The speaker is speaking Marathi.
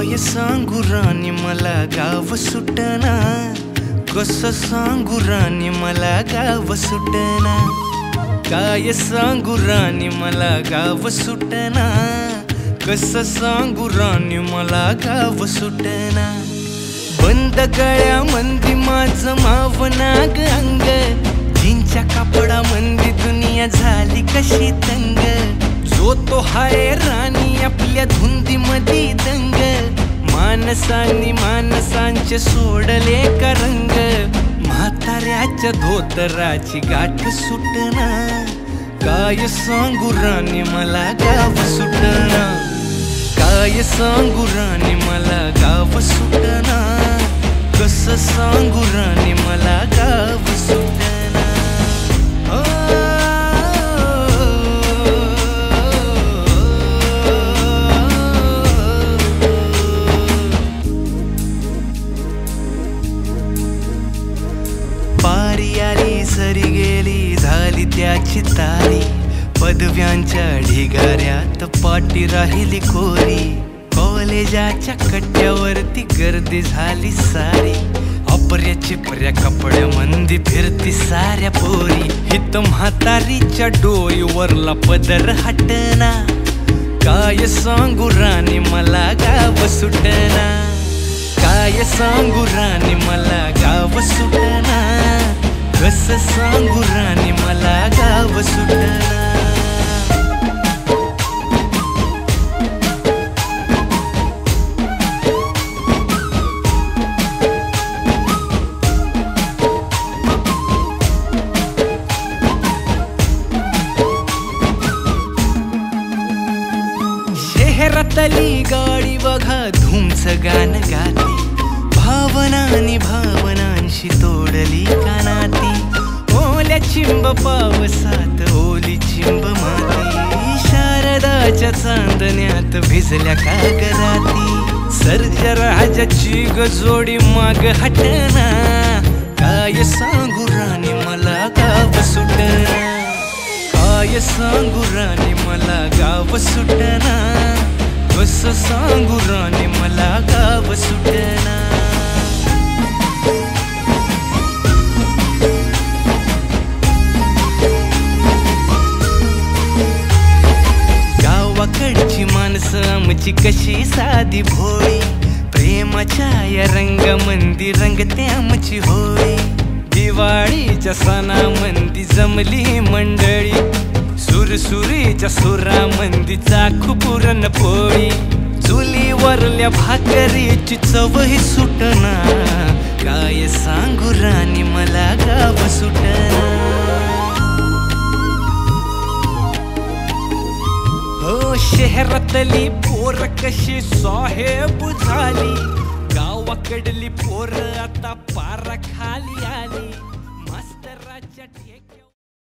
काय सांगू राणी मला गाव सुटना, कसं सांगू राणी मला गाव सुटना, काय सांगू राणी मला गाव सुटना, कसं सांगू राणी मला गाव सुटना। बंद गळ्यामंदी माझं मावनाग अंग, जीनच्या कापडामंदी दुनिया झाली कशी तंग, जो तो हाय राणी आपल्या धुंदीमधी दंग, माणसांनी माणसांचे सोडले का रंग, म्हाताऱ्याच्या धोतराची गाठ सुटना, काय सांगू राणी मला गाव सुटना, काय सांगू राणी मला गाव सुटना, कसं सांगू राणी मला गाव सुटना। पारी आली सरी गेली झाली त्याची तारी, पदव्यांच्या ढिगाऱ्यात पाटी राहिली कोरी, कॉलेजाच्या कट्ट्यावरती गर्दी झाली सारी, अपऱ्या चिपऱ्या कपड्यामंदी फिरती साऱ्या पोरी, हित म्हातारीच्या डोईवरला पदर हटना, काय सांगू राणी मला गाव सुटना, काय सांगू राणी मला गाव सुटना, कसं सांगू राणी मला गाव सुटना। शहरातली गाडी बघा धूमचं गाणं गाती, भावनांनी भावनांशी तोडली कानाती, ओल्या चिंब पावसात ओली चिंब माती, शारदाच्या चांदण्यात भिजल्या कागराती, सर्जराजाची गजोडी माग हटना, काय सांगू राणी मला गाव सुटना, काय सांगू राणी मला गाव सुटना, कसं सांगू राणी मला गाव सुटना। गावाकडची माणसं आमची कशी साधी भोळी, प्रेमाच्या या रंगामंदी रंगते आमची होळी, दिवाळीच्या सणामंदी जमली मंडळी, सुरसुरीच्या सुरामंदी चाखू पुरणपोळी, चुलीवरल्या भाकरीची चवही सुटना, काय सांगू राणी मला गाव सुटना। हो शहरातली पोर कशी साहेब झाली, गावाकडली पोर आता पारा खाली आली,